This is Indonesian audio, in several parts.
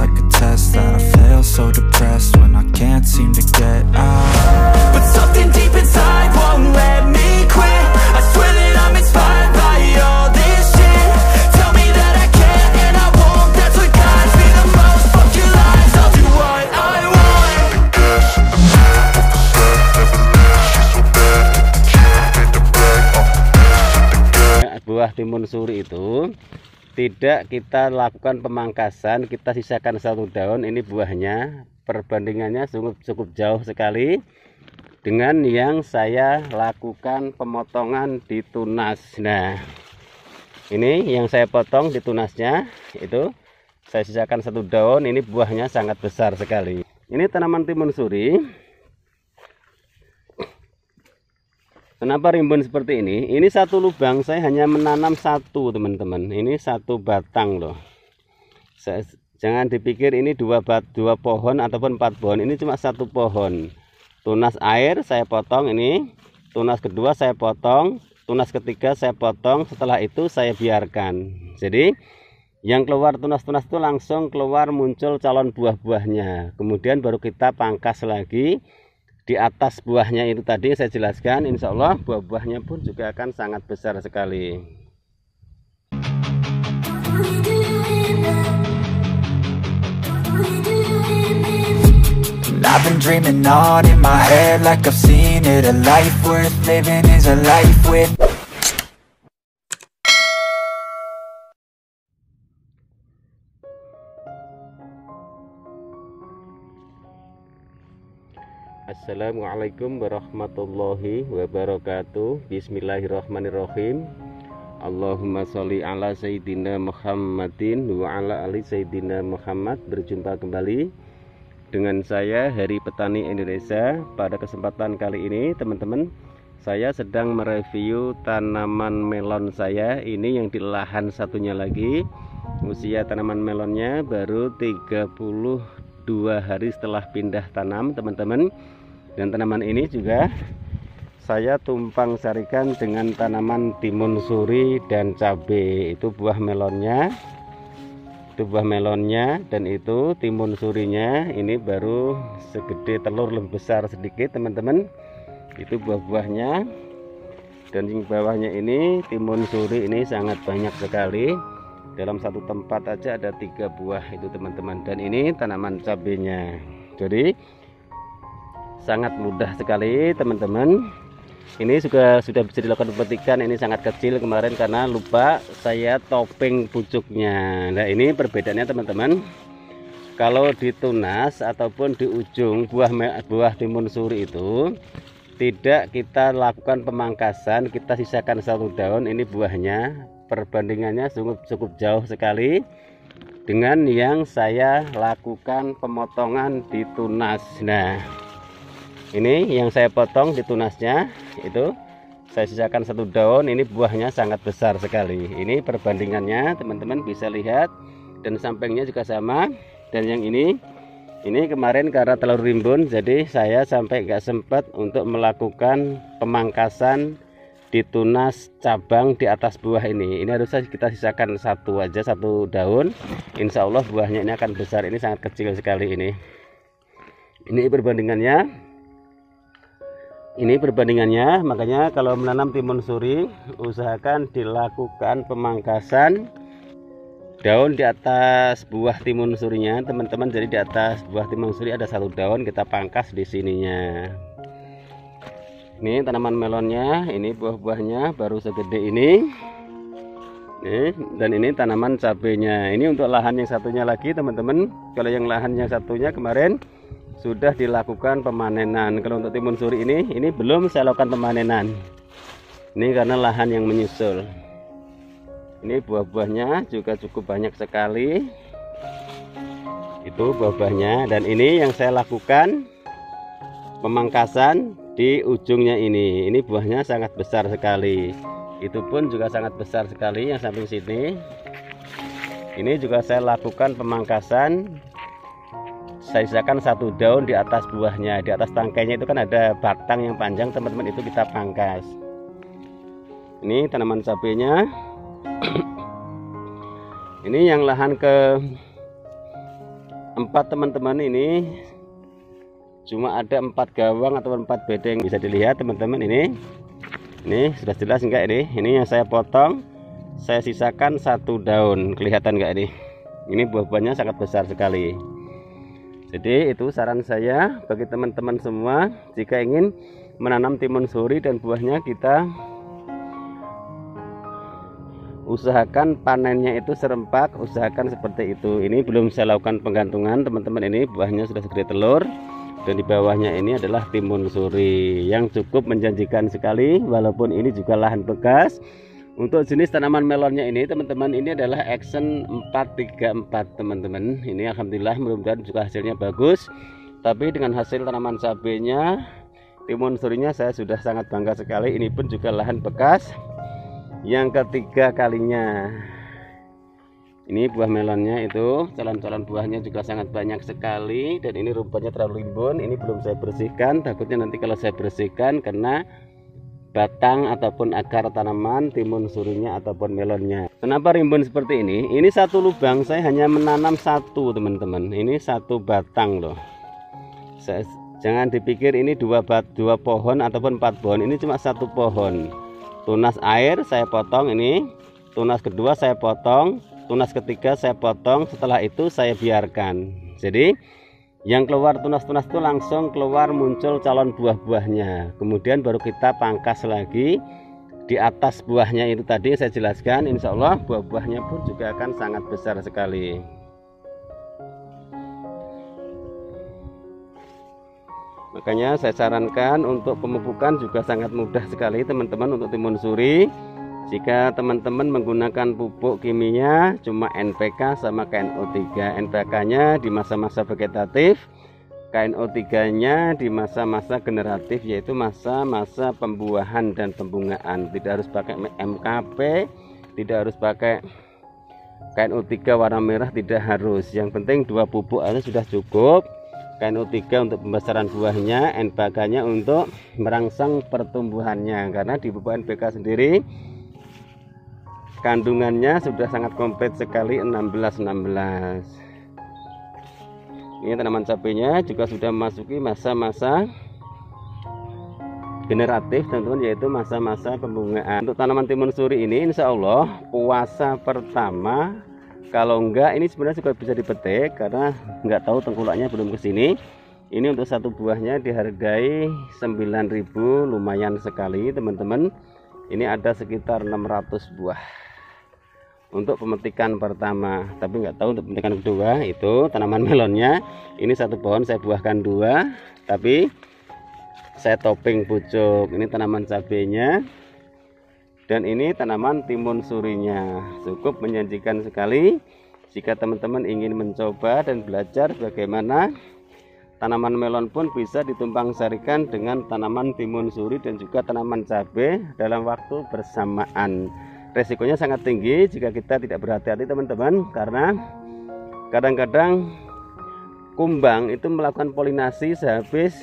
like a test that I fail, so depressed when I can't seem to get out. But something deep inside won't let me quit. I swear that I'm inspired by all this shit. Tell me that I can't and I won't, that's what guides me the most. Fuck your lies, I'll do what I want. Buah timun suri itu tidak kita lakukan pemangkasan, kita sisakan satu daun. Ini buahnya, perbandingannya cukup jauh sekali dengan yang saya lakukan pemotongan di tunas. Nah, ini yang saya potong di tunasnya, itu saya sisakan satu daun. Ini buahnya sangat besar sekali. Ini tanaman timun suri. Kenapa rimbun seperti ini? Ini satu lubang saya hanya menanam satu, teman-teman. Ini satu batang loh. Jangan dipikir ini dua pohon ataupun 4 pohon. Ini cuma satu pohon. Tunas air saya potong ini. Tunas kedua saya potong. Tunas ketiga saya potong. Setelah itu saya biarkan. Jadi yang keluar tunas-tunas itu langsung keluar muncul calon buah-buahnya. Kemudian baru kita pangkas lagi. Di atas buahnya itu tadi saya jelaskan, insya Allah buah-buahnya pun juga akan sangat besar sekali. I've been dreaming on in my head like I've seen it. A life worth living is a life with. Assalamualaikum warahmatullahi wabarakatuh. Bismillahirrahmanirrahim. Allahumma sholli ala sayyidina Muhammadin wa ala ali sayyidina Muhammad. Berjumpa kembali dengan saya Heri Petani Indonesia. Pada kesempatan kali ini teman-teman, saya sedang mereview tanaman melon saya. Ini yang di lahan satunya lagi. Usia tanaman melonnya baru 32 hari setelah pindah tanam, teman-teman. Dan tanaman ini juga saya tumpang sarikan dengan tanaman timun suri dan cabai. Itu buah melonnya. Itu buah melonnya dan itu timun surinya. Ini baru segede telur, lebih besar sedikit, teman-teman. Itu buah-buahnya. Dan yang bawahnya ini timun suri ini sangat banyak sekali. Dalam satu tempat aja ada 3 buah itu, teman-teman. Dan ini tanaman cabenya. Jadi sangat mudah sekali, teman-teman. Ini juga sudah bisa dilakukan pemetikan. Ini sangat kecil kemarin karena lupa saya topping pucuknya. Nah, ini perbedaannya, teman-teman. Kalau di tunas ataupun di ujung buah timun suri itu tidak kita lakukan pemangkasan, kita sisakan satu daun. Ini buahnya, perbandingannya cukup jauh sekali dengan yang saya lakukan pemotongan di tunas. Nah, ini yang saya potong di tunasnya, itu saya sisakan satu daun. Ini buahnya sangat besar sekali. Ini perbandingannya, teman-teman bisa lihat. Dan sampingnya juga sama. Dan yang ini kemarin karena telur rimbun, jadi saya sampai nggak sempat untuk melakukan pemangkasan di tunas cabang di atas buah ini. Ini harusnya kita sisakan satu daun. Insya Allah buahnya ini akan besar. Ini sangat kecil sekali ini. Ini perbandingannya. Makanya kalau menanam timun suri usahakan dilakukan pemangkasan daun di atas buah timun surinya, teman-teman. Jadi di atas buah timun suri ada satu daun, kita pangkas di sininya. Ini tanaman melonnya, ini buah-buahnya baru segede ini. Dan ini tanaman cabenya. Ini untuk lahan yang satunya lagi, teman-teman. Kalau yang lahan yang satunya kemarin sudah dilakukan pemanenan. Kalau untuk timun suri ini belum saya lakukan pemanenan. Ini karena lahan yang menyusul. Ini buah-buahnya juga cukup banyak sekali. Itu buah-buahnya. Dan ini yang saya lakukan pemangkasan di ujungnya ini. Ini buahnya sangat besar sekali. Itu pun juga sangat besar sekali yang samping sini. Ini juga saya lakukan pemangkasan. Saya sisakan satu daun di atas buahnya. Di atas tangkainya itu kan ada batang yang panjang, teman-teman. Itu kita pangkas. Ini tanaman cabenya. Ini yang lahan 4 teman-teman, ini cuma ada 4 gawang atau 4 bedeng. Bisa dilihat teman-teman, ini sudah jelas enggak ini yang saya potong, saya sisakan 1 daun. Kelihatan enggak ini buah-buahnya sangat besar sekali. Jadi itu saran saya bagi teman-teman semua, jika ingin menanam timun suri dan buahnya, kita usahakan panennya itu serempak, usahakan seperti itu. Ini belum saya lakukan penggantungan teman-teman, ini buahnya sudah segede telur, dan di bawahnya ini adalah timun suri yang cukup menjanjikan sekali. Walaupun ini juga lahan bekas. Untuk jenis tanaman melonnya ini teman-teman, ini adalah Action 434 teman-teman. Ini alhamdulillah mudah-mudahan juga hasilnya bagus. Tapi dengan hasil tanaman cabenya, timun surinya saya sudah sangat bangga sekali. Ini pun juga lahan bekas yang ketiga kalinya. Ini buah melonnya itu, calon-calon buahnya juga sangat banyak sekali, dan ini rumputnya terlalu rimbun. Ini belum saya bersihkan, takutnya nanti kalau saya bersihkan karena batang ataupun akar tanaman timun surinya ataupun melonnya. Kenapa rimbun seperti ini? Ini 1 lubang saya hanya menanam 1 teman-teman. Ini 1 batang loh. Jangan dipikir ini 2 pohon ataupun 4 pohon. Ini cuma 1 pohon. Tunas air saya potong, ini tunas kedua saya potong, tunas ketiga saya potong. Setelah itu saya biarkan. Jadi yang keluar tunas-tunas itu langsung keluar muncul calon buah-buahnya. Kemudian baru kita pangkas lagi di atas buahnya itu tadi saya jelaskan. Insya Allah buah-buahnya pun juga akan sangat besar sekali. Makanya saya sarankan untuk pemupukan juga sangat mudah sekali teman-teman untuk timun suri. Jika teman-teman menggunakan pupuk kimia cuma NPK sama KNO3. NPK-nya di masa-masa vegetatif, KNO3-nya di masa-masa generatif, yaitu masa-masa pembuahan dan pembungaan. Tidak harus pakai MKP, tidak harus pakai KNO3 warna merah, tidak harus. Yang penting 2 pupuk aja sudah cukup. KNO3 untuk pembesaran buahnya, NPK-nya untuk merangsang pertumbuhannya. Karena di pupuk NPK sendiri kandungannya sudah sangat komplit sekali, 16-16. Ini tanaman cabenya juga sudah memasuki masa-masa generatif teman-teman, yaitu masa-masa pembungaan. Untuk tanaman timun suri ini insya Allah puasa pertama, kalau enggak ini sebenarnya juga bisa dipetik, karena enggak tahu tengkulaknya belum ke sini. Ini untuk 1 buahnya dihargai 9.000, lumayan sekali teman-teman. Ini ada sekitar 600 buah untuk pemetikan pertama, tapi enggak tahu untuk pemetikan kedua. Itu tanaman melonnya, ini 1 pohon saya buahkan 2, tapi saya topping pucuk. Ini tanaman cabenya, dan ini tanaman timun surinya. Cukup menjanjikan sekali jika teman-teman ingin mencoba dan belajar bagaimana tanaman melon pun bisa ditumpang sarikan dengan tanaman timun suri dan juga tanaman cabai dalam waktu bersamaan. Resikonya sangat tinggi jika kita tidak berhati-hati teman-teman, karena kadang-kadang kumbang itu melakukan polinasi sehabis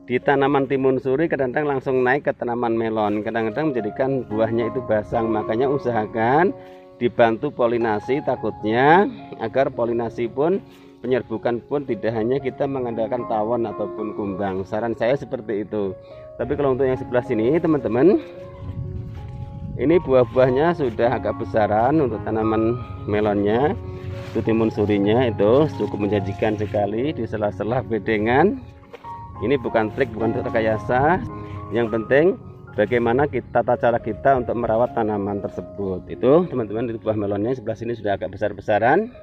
di tanaman timun suri, kadang-kadang langsung naik ke tanaman melon, kadang-kadang menjadikan buahnya itu basang. Makanya usahakan dibantu polinasi, takutnya agar polinasi pun, penyerbukan pun tidak hanya kita mengandalkan tawon ataupun kumbang. Saran saya seperti itu. Tapi kalau untuk yang sebelah sini teman-teman, ini buah-buahnya sudah agak besaran. Untuk tanaman melonnya, itu timun surinya itu cukup menjanjikan sekali di sela-sela bedengan. Ini bukan trik, bukan rekayasa. Yang penting bagaimana tata cara kita untuk merawat tanaman tersebut. Itu teman-teman, di buah melonnya sebelah sini sudah agak besar-besaran.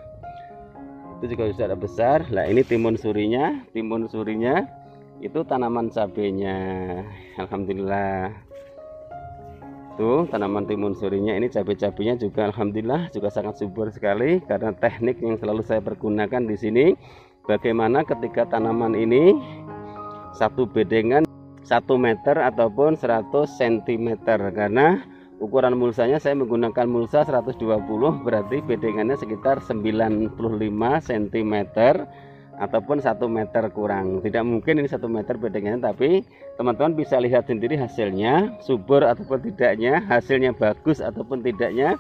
Itu juga sudah ada besar. Nah ini timun surinya. Timun surinya itu tanaman cabenya. Alhamdulillah. Tuh tanaman timun surinya, ini cabai-cabainya juga alhamdulillah juga sangat subur sekali, karena teknik yang selalu saya pergunakan di sini. Bagaimana ketika tanaman ini satu bedengan 1 meter ataupun 100 cm, karena ukuran mulsanya saya menggunakan mulsa 120, berarti bedengannya sekitar 95 cm ataupun 1 meter kurang. Tidak mungkin ini 1 meter bedengannya, tapi teman-teman bisa lihat sendiri hasilnya subur ataupun tidaknya, hasilnya bagus ataupun tidaknya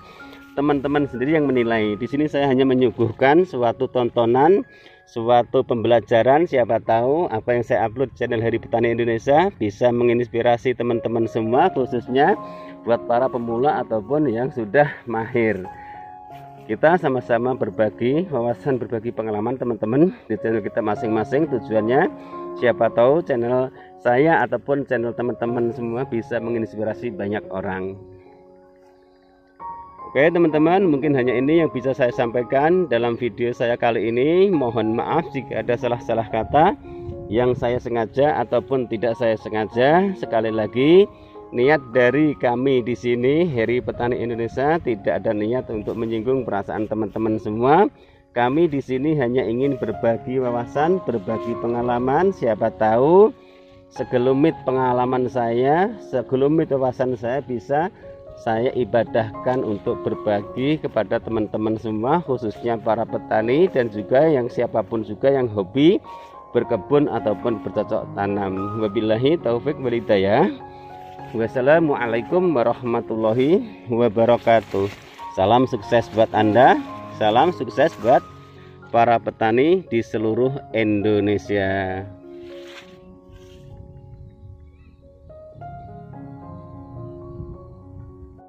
teman-teman sendiri yang menilai. Di sini saya hanya menyuguhkan suatu tontonan, suatu pembelajaran. Siapa tahu apa yang saya upload channel Hari Petani Indonesia bisa menginspirasi teman-teman semua, khususnya buat para pemula ataupun yang sudah mahir. Kita sama-sama berbagi wawasan, berbagi pengalaman teman-teman di channel kita masing-masing. Tujuannya siapa tahu channel saya ataupun channel teman-teman semua bisa menginspirasi banyak orang. Oke teman-teman, mungkin hanya ini yang bisa saya sampaikan dalam video saya kali ini. Mohon maaf jika ada salah-salah kata yang saya sengaja ataupun tidak saya sengaja. Sekali lagi, niat dari kami di sini Hari Petani Indonesia tidak ada niat untuk menyinggung perasaan teman-teman semua. Kami di sini hanya ingin berbagi wawasan, berbagi pengalaman. Siapa tahu segelumit pengalaman saya, segelumit wawasan saya bisa saya ibadahkan untuk berbagi kepada teman-teman semua, khususnya para petani dan juga yang siapapun juga yang hobi berkebun ataupun bercocok tanam. Wabillahi taufik wal hidayah. Wassalamualaikum warahmatullahi wabarakatuh. Salam sukses buat Anda, salam sukses buat para petani di seluruh Indonesia.